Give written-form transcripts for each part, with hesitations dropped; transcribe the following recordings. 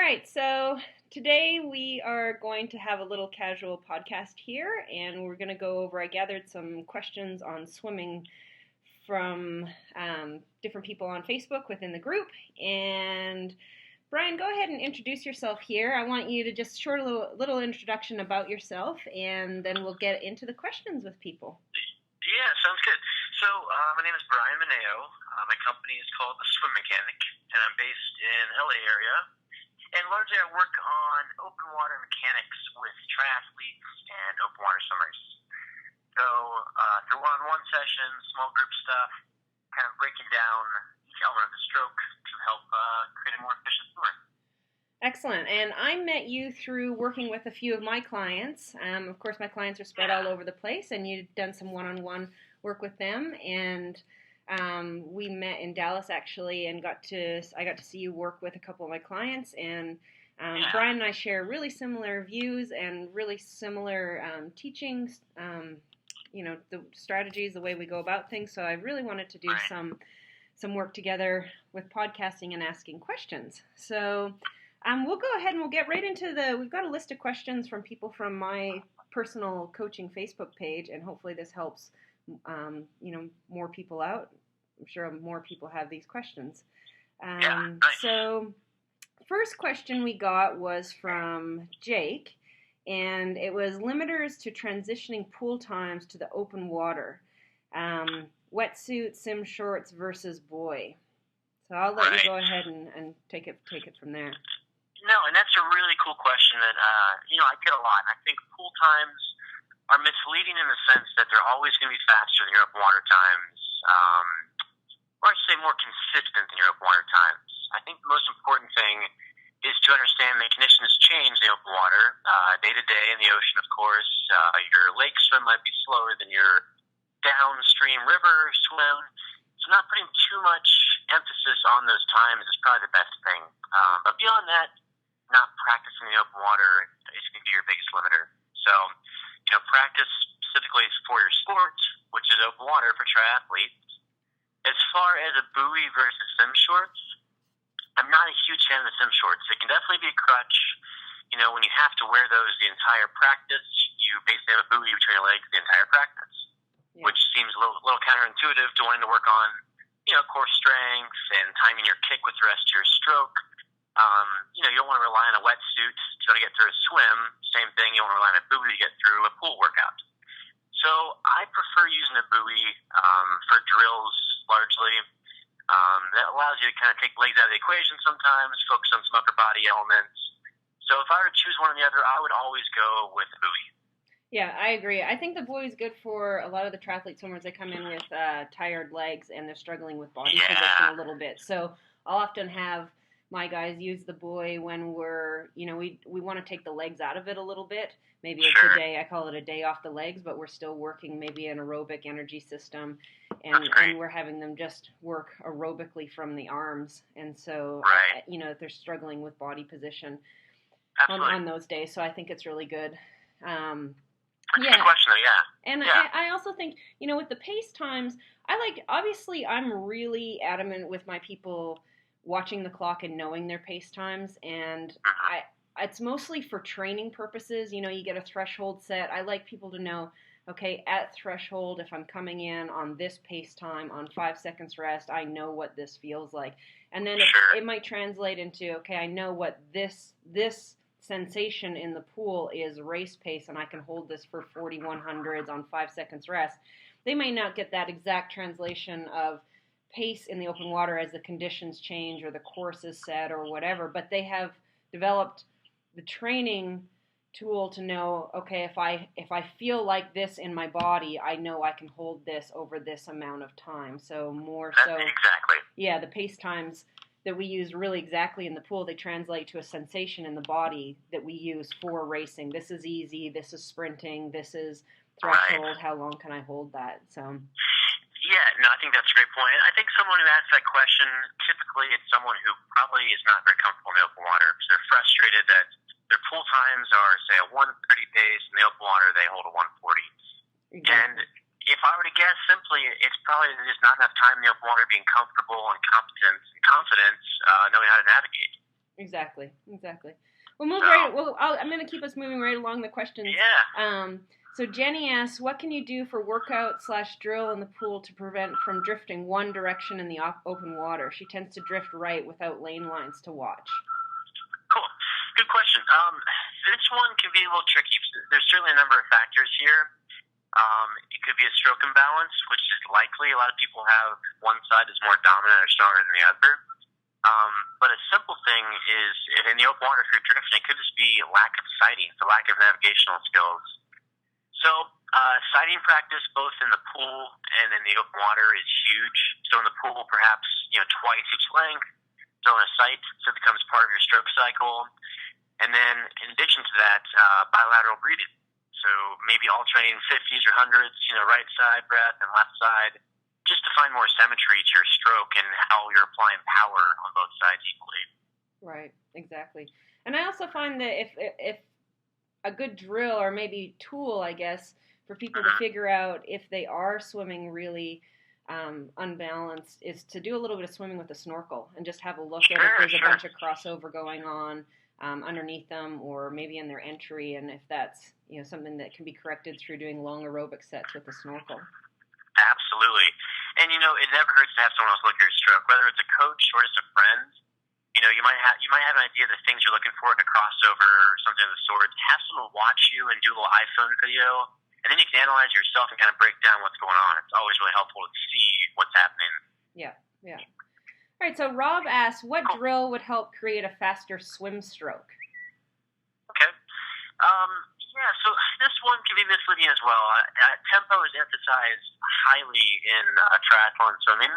right, so today we are going to have a little casual podcast here, and we're going to go over, I gathered some questions on swimming from different people on Facebook within the group. And Brian, go ahead and introduce yourself here. I want you to just short a little introduction about yourself, and then we'll get into the questions with people. Yeah, sounds good. So, my name is Brian Mineo. My company is called The Swim Mechanic, and I'm based in LA area. And largely I work on open water mechanics with triathletes and open water swimmers. So, through one-on-one sessions, small group stuff, kind of breaking down each element of the stroke to help create a more efficient swimmer. Excellent. And I met you through working with a few of my clients. Of course, my clients are spread all over the place, and you've done some one-on-one work with them. And we met in Dallas, actually, and I got to see you work with a couple of my clients. And Brian and I share really similar views and really similar teachings, the strategies, the way we go about things. So I really wanted to do some work together with podcasting and asking questions. So we'll go ahead and we'll get right into we've got a list of questions from people from my personal coaching Facebook page, and hopefully this helps, more people out. I'm sure more people have these questions. Nice. So first question we got was from Jake, and it was limiters to transitioning pool times to the open water. Wetsuit, sim shorts versus buoy. So I'll let you go ahead and take it from there. No, and that's a really cool question that, I get a lot. I think pool times are misleading in the sense that they're always going to be faster than your open water times, or I should say more consistent than your open water times. I think the most important thing is to understand that conditions change in the open water, day to day in the ocean, of course. Your lake swim might be slower than your downstream river swim. So not putting too much emphasis on those times is probably the best thing. But beyond that, not practicing the open water is going to be your biggest limiter. So, practice specifically for your sport, which is open water for triathletes. As far as a buoy versus sim shorts, I'm not a huge fan of the sim shorts. It can definitely be a crutch. When you have to wear those the entire practice, you basically have a buoy between your legs the entire practice, which seems a little counterintuitive to wanting to work on, core strength and timing your kick with the rest of your stroke. You don't want to rely on a wetsuit to be able to get through a swim. Same thing, you don't want to rely on a buoy to get through a pool workout. So I prefer using a buoy for drills largely. That allows you to kind of take legs out of the equation sometimes, focus on some upper body elements. So if I were to choose one or the other, I would always go with the buoy. Yeah, I agree. I think the buoy is good for a lot of the triathlete swimmers. They come in with tired legs and they're struggling with body position a little bit. So I'll often have my guys use the buoy when we're, we want to take the legs out of it a little bit. Maybe it's a day, I call it a day off the legs, but we're still working maybe an aerobic energy system, and we're having them just work aerobically from the arms. And so, if they're struggling with body position on those days. So I think it's really good. That's a good question, though, And I also think, with the pace times, obviously I'm really adamant with my people watching the clock and knowing their pace times, and it's mostly for training purposes. You get a threshold set. I like people to know, okay, at threshold, if I'm coming in on this pace time on 5 seconds rest, I know what this feels like. And then it might translate into, okay, I know what this sensation in the pool is race pace, and I can hold this for 4100s on 5 seconds rest. They may not get that exact translation of pace in the open water as the conditions change or the course is set or whatever, but they have developed the training tool to know, okay, if I feel like this in my body, I know I can hold this over this amount of time. So the pace times that we use really exactly in the pool, they translate to a sensation in the body that we use for racing. This is easy, this is sprinting, this is threshold, how long can I hold that? So yeah, no, I think that's a great point. I think someone who asks that question, typically it's someone who probably is not very comfortable in the open water because they're frustrated that their pool times are, say, a 1:30 pace. In the open water, they hold a 1:40. Exactly. And if I were to guess simply, it's probably just not enough time in the open water being comfortable and competent and confident, knowing how to navigate. Exactly. We'll move So, right. Well, I'm going to keep us moving right along the questions. yeah. So Jenny asks, what can you do for workout/drill in the pool to prevent from drifting one direction in the open water? She tends to drift right without lane lines to watch. Cool. Good question. This one can be a little tricky. There's certainly a number of factors here. It could be a stroke imbalance, which is likely. A lot of people have one side is more dominant or stronger than the other. But a simple thing is, in the open water, if you're drifting, it could just be lack of sighting, the lack of navigational skills. So, sighting practice both in the pool and in the open water is huge. So in the pool, perhaps twice each length, throwing a sight, so it becomes part of your stroke cycle. And then, in addition to that, bilateral breathing. So maybe alternating 50s or 100s, right side breath and left side, just to find more symmetry to your stroke and how you're applying power on both sides equally. Right, exactly. And I also find that if a good drill or maybe tool, I guess, for people to figure out if they are swimming really unbalanced is to do a little bit of swimming with a snorkel and just have a look at if there's a bunch of crossover going on underneath them or maybe in their entry, and if that's something that can be corrected through doing long aerobic sets with a snorkel. Absolutely. And it never hurts to have someone else look at your stroke, whether it's a coach or just a friend. You might have an idea of the things you're looking for to crossover or something of the sort. Have someone watch you and do a little iPhone video, and then you can analyze yourself and kind of break down what's going on. It's always really helpful to see what's happening. Yeah. All right, so Rob asks, what drill would help create a faster swim stroke? Okay. So this one can be misleading as well. Tempo is emphasized highly in triathlon swimming.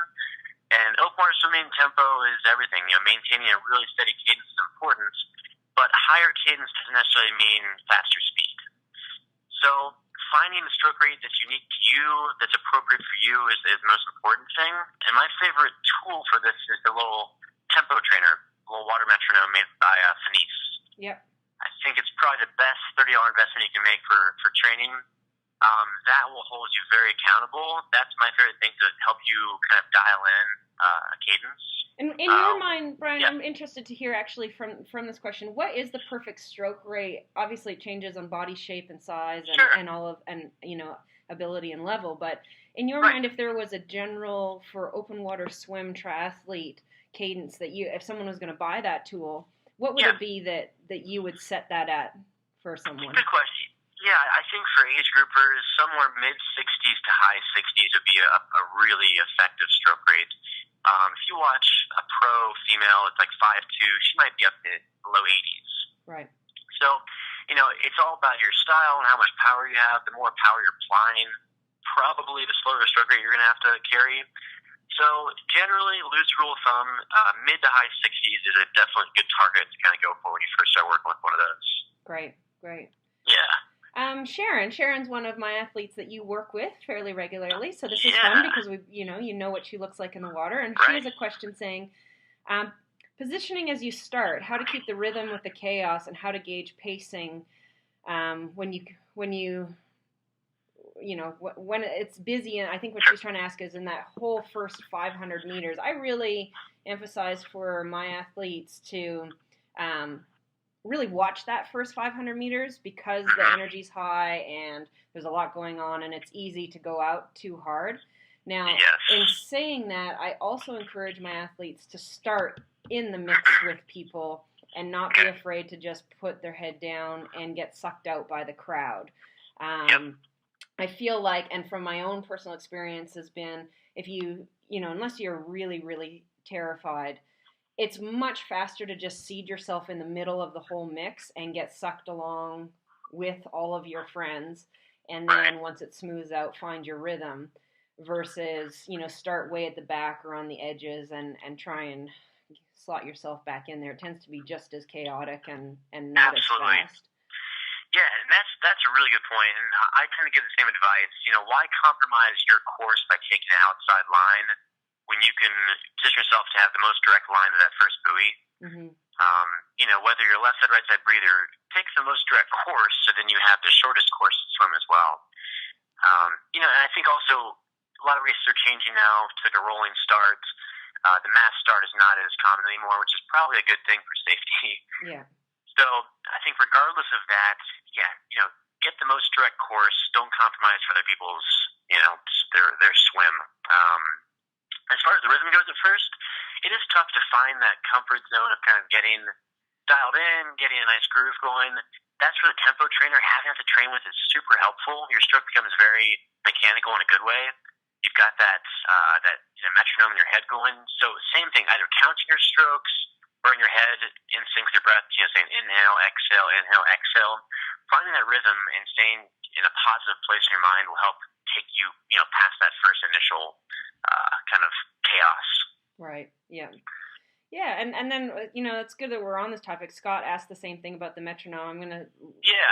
And open water swimming tempo is everything. Maintaining a really steady cadence is important, but higher cadence doesn't necessarily mean faster speed. So finding a stroke rate that's unique to you, that's appropriate for you, is the most important thing. And my favorite tool for this is the little tempo trainer, a little water metronome made by Finis. Yep. I think it's probably the best $30 investment you can make for training. That will hold you very accountable. That's my favorite thing to help you kind of dial in a cadence. In your mind, Brian, I'm interested to hear actually from this question, what is the perfect stroke rate? Obviously it changes on body shape and size and all of ability and level, but in your mind, if there was a general for open water swim triathlete cadence that if someone was going to buy that tool, what would it be that you would set that at for someone? Good question. Yeah, I think for age groupers, somewhere mid-60s to high 60s would be a really effective stroke rate. If you watch a pro female, it's like 5'2", she might be up to low 80s. Right. So, it's all about your style and how much power you have. The more power you're applying, probably the slower the stroke rate you're going to have to carry. So, generally, loose rule of thumb, mid to high 60s is a definitely good target to kind of go for when you first start working with one of those. Great. Yeah. Sharon's one of my athletes that you work with fairly regularly, so this is fun because you know what she looks like in the water. And she has a question saying, positioning as you start, how to keep the rhythm with the chaos, and how to gauge pacing when it's busy. And I think what she's trying to ask is in that whole first 500 meters. I really emphasize for my athletes to really watch that first 500 meters because the energy's high and there's a lot going on and it's easy to go out too hard. Now, in saying that, I also encourage my athletes to start in the mix with people and not be afraid to just put their head down and get sucked out by the crowd. I feel like, and from my own personal experience has been, if unless you're really, really terrified, it's much faster to just seed yourself in the middle of the whole mix and get sucked along with all of your friends. And then once it smooths out, find your rhythm versus, start way at the back or on the edges and try and slot yourself back in there. It tends to be just as chaotic and not as fast. Yeah, and that's a really good point. And I tend to give the same advice. Why compromise your course by taking an outside line when you can position yourself to have the most direct line to that first buoy? Mm-hmm. Whether you're left side, right side breather, take the most direct course so then you have the shortest course to swim as well. And I think also a lot of races are changing now to like a rolling start. The mass start is not as common anymore, which is probably a good thing for safety. Yeah. So I think regardless of that, yeah, get the most direct course. Don't compromise for other people's, their swim. As far as the rhythm goes at first, it is tough to find that comfort zone of kind of getting dialed in, getting a nice groove going. That's where the tempo trainer, having to train with, is super helpful. Your stroke becomes very mechanical in a good way. You've got that metronome in your head going. So same thing, either counting your strokes or in your head in sync with your breath, saying inhale, exhale. Finding that rhythm and staying in a positive place in your mind will help take you, past that first initial kind of chaos. Right. Yeah. Yeah, and then, it's good that we're on this topic. Scott asked the same thing about the metronome. I'm going to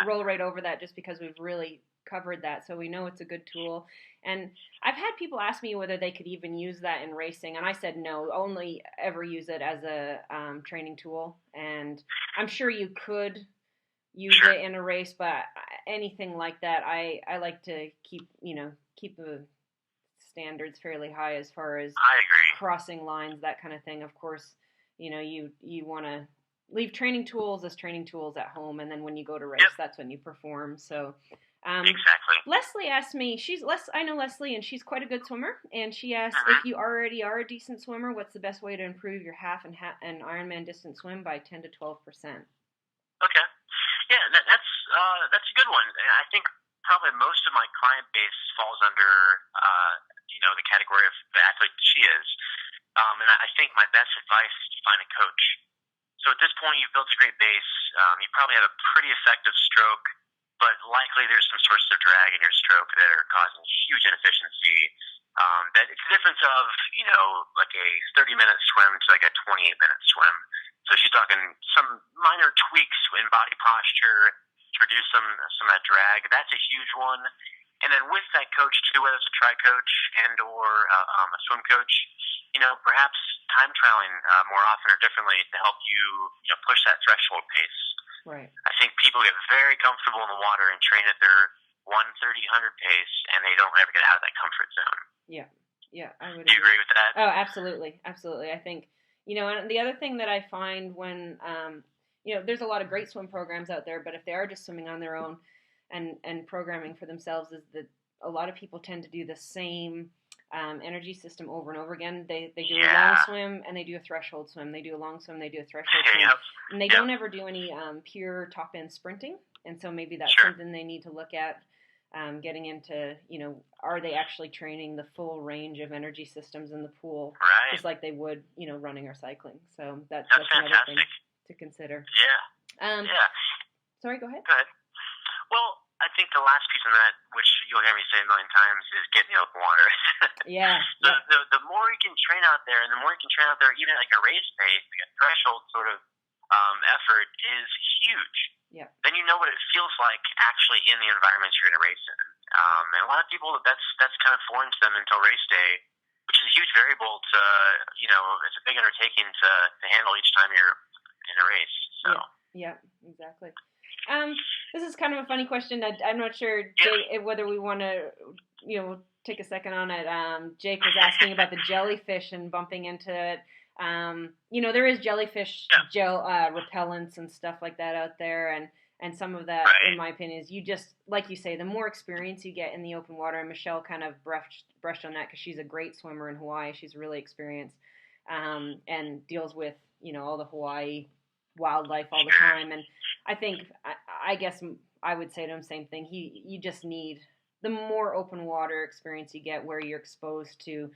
roll right over that just because we've really covered that, so we know it's a good tool. And I've had people ask me whether they could even use that in racing, and I said no, only ever use it as a training tool. And I'm sure you could use it in a race, but anything like that, I like to keep the standards fairly high as far as I agree. crossing lines, that kind of thing. Of course, you want to leave training tools as training tools at home, and then when you go to race, that's when you perform. So exactly. Leslie asked me, I know Leslie, and she's quite a good swimmer, and she asked, if you already are a decent swimmer, what's the best way to improve your half and Ironman distance swim by 10 to 12%? Okay. Yeah, that's a good one. I think probably most of my client base falls under the category of the athlete she is. And I think my best advice is to find a coach. So at this point, you've built a great base. You probably have a pretty effective stroke, but likely there's some sources of drag in your stroke that are causing huge inefficiency. That it's the difference of, like a 30-minute swim to like a 28-minute swim. So she's talking some minor tweaks in body posture to reduce some of that drag. That's a huge one. And then with that coach too, whether it's a tri coach and or a swim coach, perhaps time trialing more often or differently to help you, push that threshold pace. Right. I think people get very comfortable in the water and train at their 130, 100 pace, and they don't ever get out of that comfort zone. Yeah. Yeah, I would. Do you agree with that? Oh, absolutely, absolutely. I think and the other thing that I find when there's a lot of great swim programs out there, but if they are just swimming on their own and programming for themselves, is that a lot of people tend to do the same energy system over and over again. They do a long swim and they do a threshold swim. They do a long swim, they do a threshold swim. And they don't ever do any pure top end sprinting. And so maybe that's something they need to look at, getting into, are they actually training the full range of energy systems in the pool, just like they would, running or cycling. So that's another thing to consider. Yeah. Sorry, go ahead. Go ahead. Well, I think the last piece of that, which you'll hear me say a million times, is get in the open water. The more you can train out there, and the more you can train out there, even like a race pace, like a threshold sort of effort, is huge. Yeah. Then you know what it feels like actually in the environments you're going to race in. And a lot of people, that's kind of foreign to them until race day, which is a huge variable to, it's a big undertaking to handle each time you're in a race. So. Yeah, exactly. This is kind of a funny question. I'm not sure, Jake, whether we want to, take a second on it. Jake was asking about the jellyfish and bumping into it. There is jellyfish gel repellents and stuff like that out there, and some of that, in my opinion, is you just, like you say, the more experience you get in the open water, and Michelle kind of brushed on that because she's a great swimmer in Hawaii. She's really experienced and deals with, all the Hawaii wildlife all the time. And I think, I guess I would say to him, same thing. You just need the more open water experience you get where you're exposed to,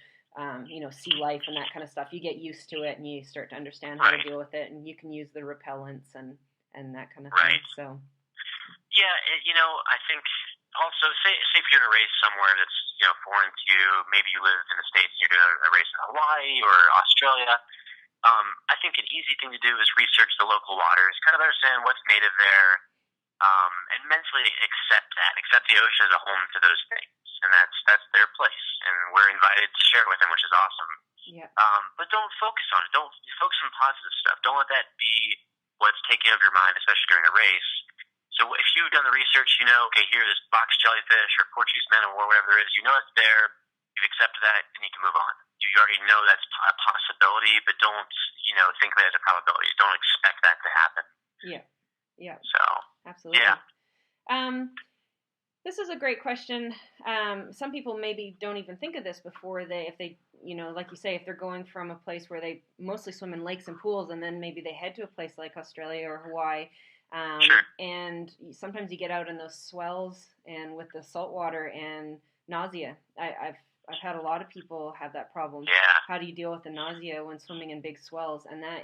sea life and that kind of stuff. You get used to it and you start to understand how to deal with it, and you can use the repellents and that kind of thing. So. Yeah, I think also, say if you're in a race somewhere that's, foreign to you, maybe you live in the States and you're doing a race in Hawaii or Australia, I think an easy thing to do is research the local waters, kind of understand what's native there, and mentally accept the ocean as a home to those things. And that's their place, and we're invited to share it with them, which is awesome. Yeah. But don't focus on it. Don't focus on positive stuff. Don't let that be what's taking over your mind, especially during a race. So if you've done the research, okay, here, this box jellyfish or Portuguese man or whatever there is, it's there. You've accepted that, and you can move on. you already know that's a possibility, but don't, think that as a probability. Don't expect that to happen. Yeah. Yeah. So, absolutely. Yeah. This is a great question. Some people maybe don't even think of this before if they, like you say, if they're going from a place where they mostly swim in lakes and pools, and then maybe they head to a place like Australia or Hawaii, Sure. and sometimes you get out in those swells and with the salt water and nausea. I've had a lot of people have that problem. Yeah. How do you deal with the nausea when swimming in big swells? And that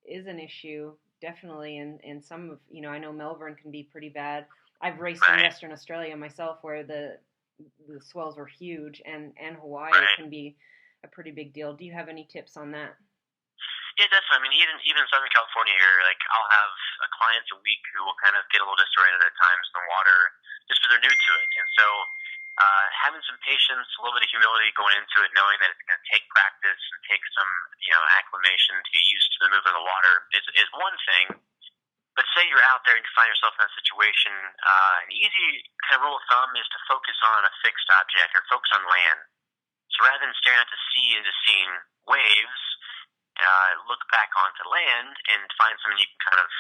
is an issue, definitely. And some of, I know Melbourne can be pretty bad. I've raced in Western Australia myself, where the swells were huge, and Hawaii can be a pretty big deal. Do you have any tips on that? Yeah, definitely. I mean, even Southern California here, like I'll have clients a week who will kind of get a little disoriented at times in the water, just because they're new to it, and so having some patience, a little bit of humility going into it, knowing that it's going to take practice and take some acclimation to get used to the movement of the water is one thing. But say you're out there and you find yourself in that situation, an easy kind of rule of thumb is to focus on a fixed object or focus on land. So rather than staring at the sea and just seeing waves, look back onto land and find something you can kind of,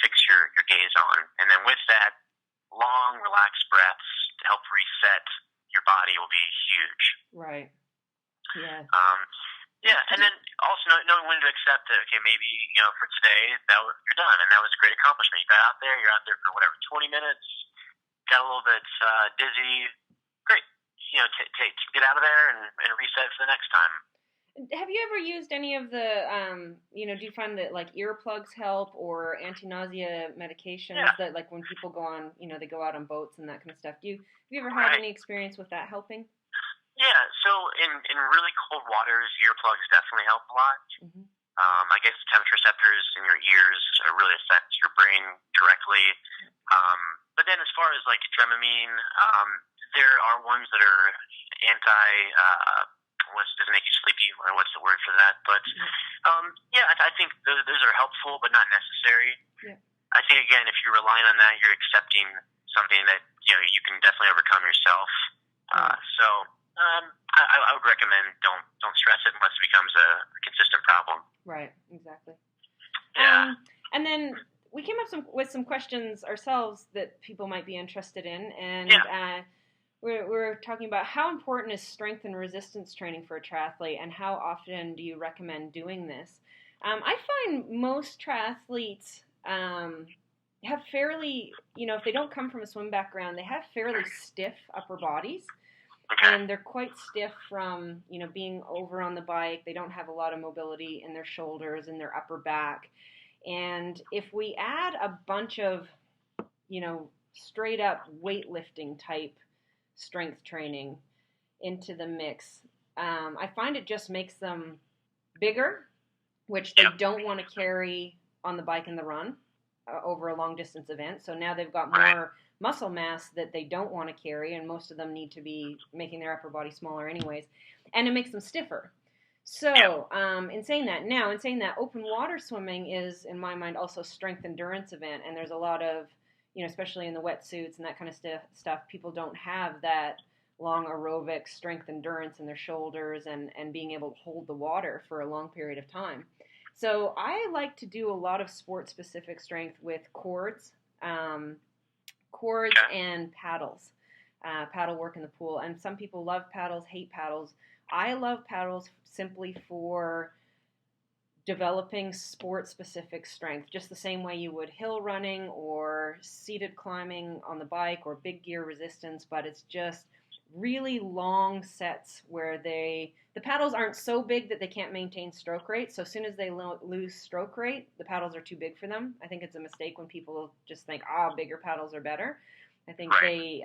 fix your gaze on. And then with that, long, relaxed breaths to help reset your body will be huge. Right. Yeah. Yeah, and then also knowing when to accept that, okay, maybe, for today, you're done, and that was a great accomplishment. You got out there, you're out there for 20 minutes, got a little bit dizzy, great. Get out of there and reset for the next time. Have you ever used any of the, do you find that like earplugs help or anti-nausea medications that like when people go on, they go out on boats and that kind of stuff? Have you ever had any experience with that helping? Yeah, so in really cold waters, earplugs definitely help a lot. Mm-hmm. I guess the temperature receptors in your ears really affect your brain directly. But then as far as like Dramamine, there are ones that are doesn't make you sleepy, or what's the word for that? But I think those are helpful, but not necessary. Yeah. I think again, if you're relying on that, you're accepting something that you can definitely overcome yourself. I would recommend don't stress it unless it becomes a consistent problem. Right. Exactly. Yeah. And then we came up with some questions ourselves that people might be interested in, and we're talking about how important is strength and resistance training for a triathlete, and how often do you recommend doing this? I find most triathletes have fairly, if they don't come from a swim background, they have fairly stiff upper bodies. Okay. And they're quite stiff from, being over on the bike. They don't have a lot of mobility in their shoulders and their upper back. And if we add a bunch of, straight up weightlifting type strength training into the mix, I find it just makes them bigger, which they don't want to carry on the bike and the run over a long distance event. So now they've got more muscle mass that they don't want to carry, and most of them need to be making their upper body smaller anyways, and it makes them stiffer. So in saying that, open water swimming is, in my mind, also a strength endurance event, and there's a lot of, especially in the wetsuits and that kind of stuff, people don't have that long aerobic strength endurance in their shoulders and being able to hold the water for a long period of time. So I like to do a lot of sport-specific strength with cords and paddles, paddle work in the pool. And some people love paddles, hate paddles. I love paddles simply for developing sport-specific strength, just the same way you would hill running or seated climbing on the bike or big gear resistance, but it's just really long sets where the paddles aren't so big that they can't maintain stroke rate. So as soon as they lose stroke rate, the paddles are too big for them. I think it's a mistake when people just think, bigger paddles are better. I think they,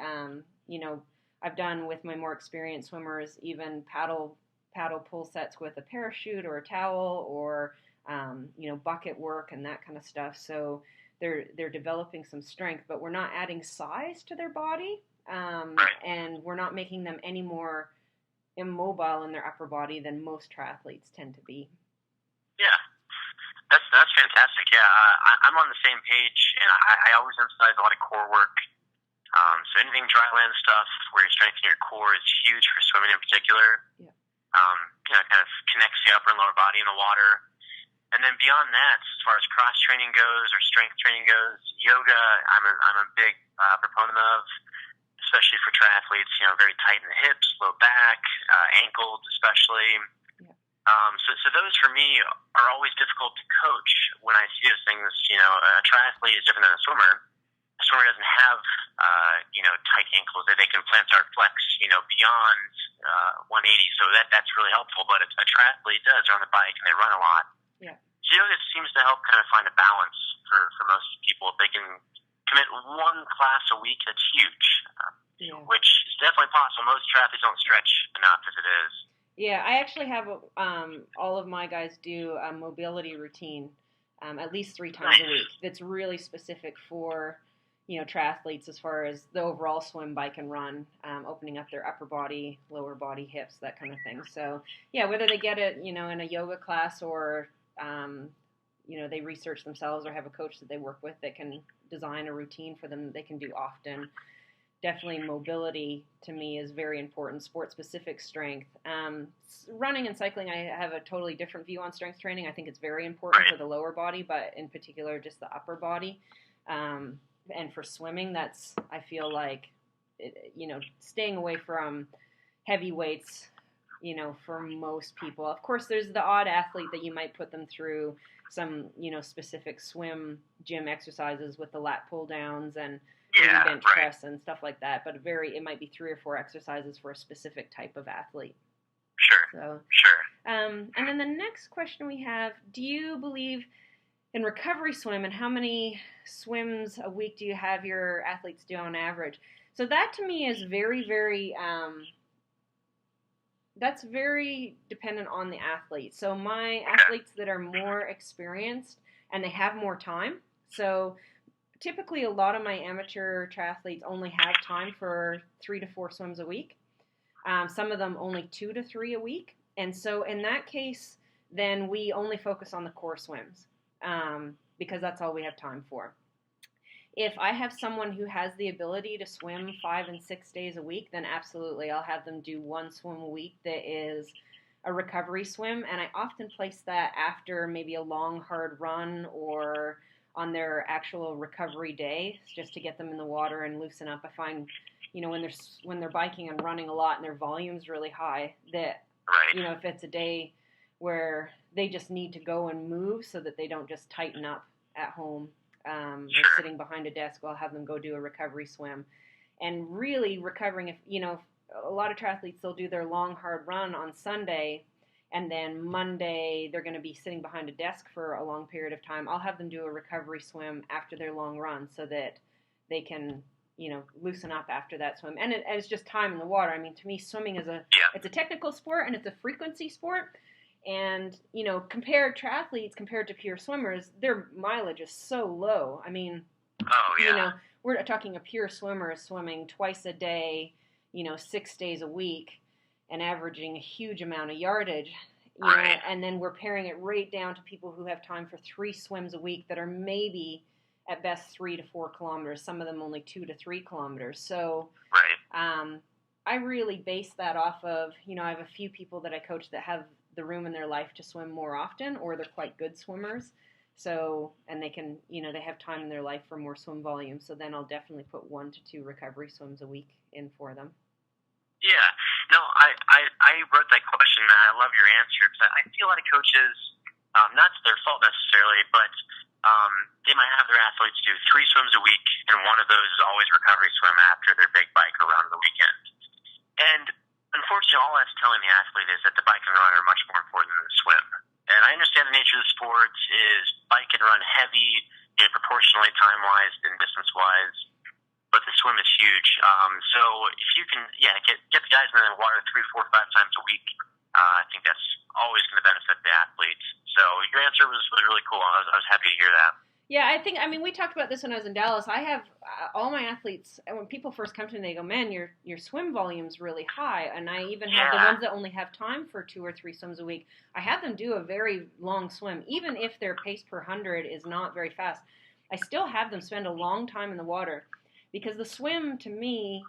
I've done with my more experienced swimmers, even paddle pull sets with a parachute or a towel or, bucket work and that kind of stuff. So they're developing some strength, but we're not adding size to their body. And we're not making them any more immobile in their upper body than most triathletes tend to be. Yeah, that's fantastic. Yeah, I'm on the same page, and I always emphasize a lot of core work. So anything dry land stuff where you're strengthening your core is huge for swimming in particular. Yeah. kind of connects the upper and lower body in the water. And then beyond that, as far as cross training goes or strength training goes, yoga I'm a big proponent of, especially for triathletes. Very tight in the hips, low back, ankles especially. Yeah. So those for me are always difficult to coach when I see those things. A triathlete is different than a swimmer. A swimmer doesn't have tight ankles that they can plantar flex beyond 180. So that's really helpful. But a triathlete does. They're on the bike and they run a lot. Yeah. So yoga seems to help kind of find a balance for most people. If they can commit one class a week, that's huge, which is definitely possible. Most triathletes don't stretch enough as it is. Yeah, I actually have all of my guys do a mobility routine at least 3 times a week that's really specific for triathletes as far as the overall swim, bike, and run, opening up their upper body, lower body, hips, that kind of thing. So, yeah, whether they get it, in a yoga class or they research themselves or have a coach that they work with that can design a routine for them that they can do often. Definitely mobility to me is very important, sport-specific strength. Running and cycling, I have a totally different view on strength training. I think it's very important for the lower body, but in particular just the upper body. And for swimming, I feel like, staying away from heavy weights, for most people. Of course, there's the odd athlete that you might put them through some, specific swim gym exercises with the lat pull downs and bench press and stuff like that. But it might be 3 or 4 exercises for a specific type of athlete. Sure. And then the next question we have, do you believe in recovery swim, and how many swims a week do you have your athletes do on average? So that to me is very, very, that's very dependent on the athlete. So my athletes that are more experienced and they have more time. So typically a lot of my amateur triathletes only have time for 3 to 4 swims a week. Some of them only 2 to 3 a week. And so in that case, then we only focus on the core swims because that's all we have time for. If I have someone who has the ability to swim 5 and 6 days a week, then absolutely I'll have them do 1 swim a week that is a recovery swim. And I often place that after maybe a long, hard run or on their actual recovery day, just to get them in the water and loosen up. I find, when they're biking and running a lot and their volume's really high, that, if it's a day where they just need to go and move so that they don't just tighten up at home, or sitting behind a desk, I'll have them go do a recovery swim. And really recovering, if a lot of triathletes, they'll do their long, hard run on Sunday, and then Monday they're going to be sitting behind a desk for a long period of time. I'll have them do a recovery swim after their long run so that they can, loosen up after that swim. And it's just time in the water. I mean, to me, swimming is it's a technical sport and it's a frequency sport. And, compared to pure swimmers, their mileage is so low. I mean, we're talking a pure swimmer swimming twice a day, 6 days a week and averaging a huge amount of yardage, and then we're paring it right down to people who have time for 3 swims a week that are maybe at best 3 to 4 kilometers, some of them only 2 to 3 kilometers. So, I really base that off of, I have a few people that I coach that have the room in their life to swim more often, or they're quite good swimmers. So, and they can, they have time in their life for more swim volume. So then I'll definitely put 1 to 2 recovery swims a week in for them. Yeah. No, I wrote that question, and I love your answer, because I feel a lot of coaches, not it's their fault necessarily, but they might have their athletes do 3 swims a week, and one of those is always recovery swim after their big bike or run of the weekend. And unfortunately, all that's telling the athlete is that the bike and run are much more important than the swim. And I understand the nature of the sport is bike and run heavy, proportionally time-wise and distance-wise, but the swim is huge. So if you can, get the guys in the water 3, 4, 5 times a week, I think that's always going to benefit the athletes. So your answer was really cool. I was happy to hear that. Yeah, we talked about this when I was in Dallas. I have all my athletes, and when people first come to me, they go, man, your swim volume's really high. And I even have the ones that only have time for 2 or 3 swims a week. I have them do a very long swim. Even if their pace per 100 is not very fast, I still have them spend a long time in the water. Because the swim, to me,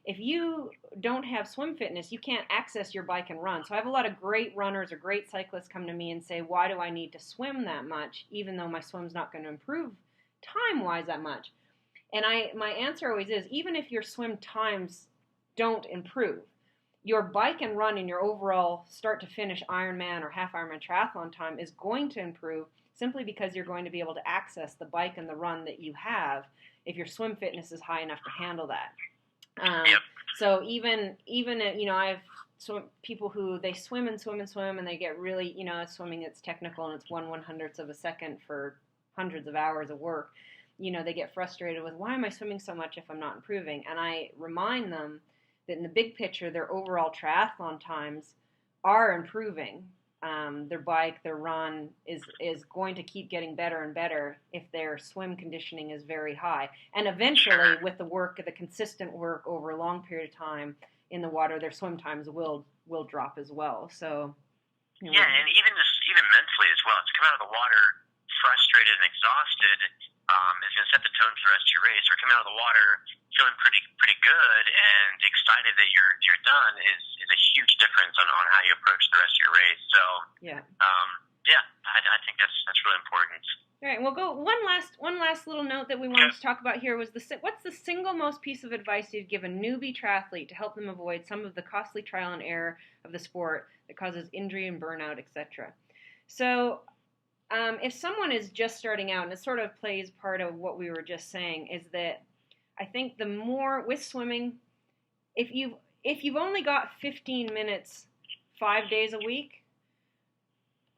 if you don't have swim fitness, you can't access your bike and run. So I have a lot of great runners or great cyclists come to me and say, why do I need to swim that much, even though my swim's not going to improve time-wise that much? And my answer always is, even if your swim times don't improve, your bike and run and your overall start to finish Ironman or half Ironman triathlon time is going to improve simply because you're going to be able to access the bike and the run that you have if your swim fitness is high enough to handle that. So even I have people who they swim and they get really, swimming, it's technical and it's 1/100th of a second for hundreds of hours of work. They get frustrated with, why am I swimming so much if I'm not improving? And I remind them that in the big picture, their overall triathlon times are improving. Their bike, their run is going to keep getting better and better if their swim conditioning is very high. And eventually, with the consistent work over a long period of time in the water, their swim times will drop as well. So, and even mentally as well. To come out of the water frustrated and exhausted is going to set the tone for the rest of your race. Or coming out of the water feeling pretty good and excited that you're done is a huge difference on how you approach the rest of your race. So I think that's really important. All right, we'll go one last little note that we wanted to talk about here was what's the single most piece of advice you'd give a newbie triathlete to help them avoid some of the costly trial and error of the sport that causes injury and burnout, etc. So if someone is just starting out, and it sort of plays part of what we were just saying, is that I think the more with swimming, if you've only got 15 minutes 5 days a week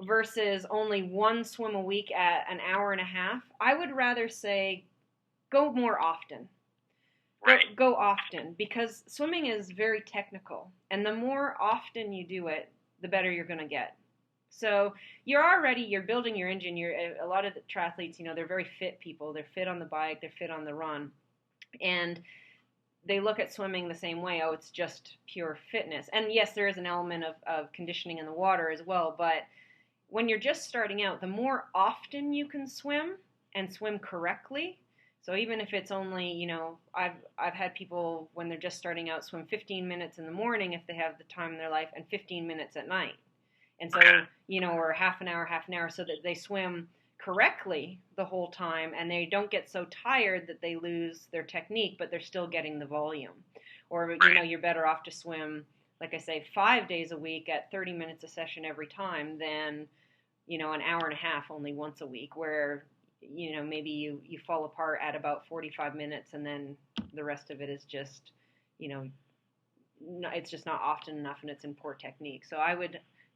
versus only one swim a week at an hour and a half, I would rather say go more often. Go often, because swimming is very technical, and the more often you do it, the better you're going to get. So you're building your engine. A lot of the triathletes, they're very fit people. They're fit on the bike. They're fit on the run. And they look at swimming the same way. Oh, it's just pure fitness. And yes, there is an element of conditioning in the water as well. But when you're just starting out, the more often you can swim and swim correctly. So even if it's only, I've had people when they're just starting out swim 15 minutes in the morning if they have the time in their life, and 15 minutes at night. And so, or half an hour, so that they swim correctly the whole time and they don't get so tired that they lose their technique, but they're still getting the volume. Or, you're better off to swim, like I say, 5 days a week at 30 minutes a session every time than, an hour and a half only once a week, where, maybe you fall apart at about 45 minutes and then the rest of it is just, it's just not often enough and it's in poor technique. So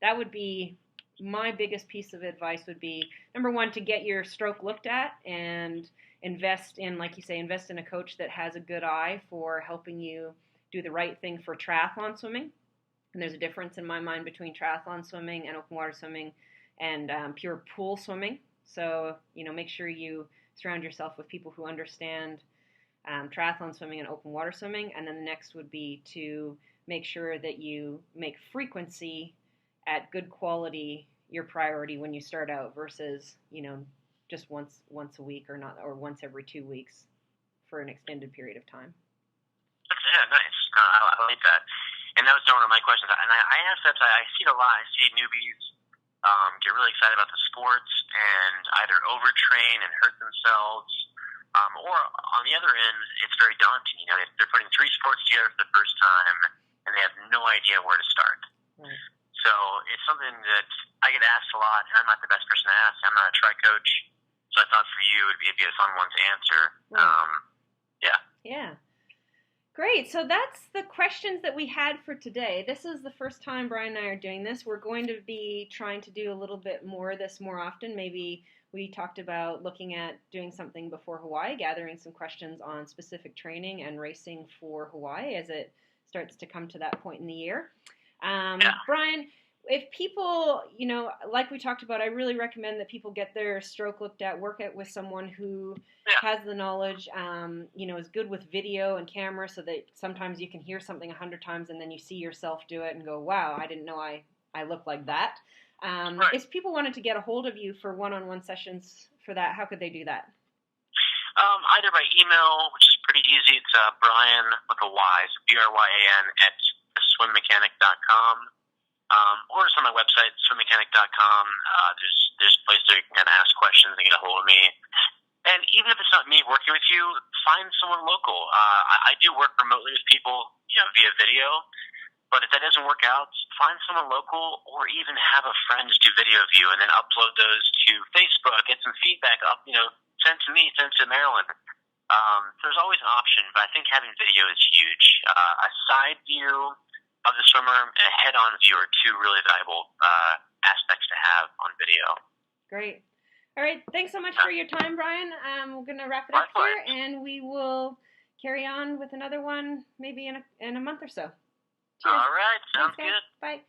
that would be my biggest piece of advice would be, number one, to get your stroke looked at and invest in, like you say, invest in a coach that has a good eye for helping you do the right thing for triathlon swimming. And there's a difference in my mind between triathlon swimming and open water swimming and pure pool swimming. So, make sure you surround yourself with people who understand triathlon swimming and open water swimming. And then the next would be to make sure that you make frequency at good quality your priority when you start out versus, just once a week or once every 2 weeks for an extended period of time. Yeah, nice. I like that. And that was one of my questions. And I asked that, I see it a lot. I see newbies get really excited about the sports and either overtrain and hurt themselves, or on the other end, it's very daunting. They're putting 3 sports together for the first time and they have no idea where to start. Right. So it's something that I get asked a lot, and I'm not the best person to ask. I'm not a tri coach, so I thought for you it'd be a fun one to answer. Right. Yeah. Great. So that's the questions that we had for today. This is the first time Brian and I are doing this. We're going to be trying to do a little bit more of this more often. Maybe we talked about looking at doing something before Hawaii, gathering some questions on specific training and racing for Hawaii as it starts to come to that point in the year. Brian, if people, like we talked about, I really recommend that people get their stroke looked at, work it with someone who has the knowledge, is good with video and camera so that sometimes you can hear something 100 times and then you see yourself do it and go, wow, I didn't know I look like that. Right. If people wanted to get a hold of you for one-on-one sessions for that, how could they do that? Either by email, which is pretty easy. It's Brian with a Y, so Bryan at swimmechanic.com. Or just on my website, swimmechanic.com. There's a place there you can kind of ask questions and get a hold of me. And even if it's not me working with you, find someone local. I do work remotely with people, via video. But if that doesn't work out, find someone local, or even have a friend do video of you, and then upload those to Facebook. Get some feedback up. Send to me, send to Marilyn. There's always an option, but I think having video is huge. A side view of the swimmer and a head-on view are two really valuable aspects to have on video. Great. All right. Thanks so much for your time, Brian. We're going to wrap it up here, and we will carry on with another one maybe in a month or so. Cheers. All right. Sounds good. Bye.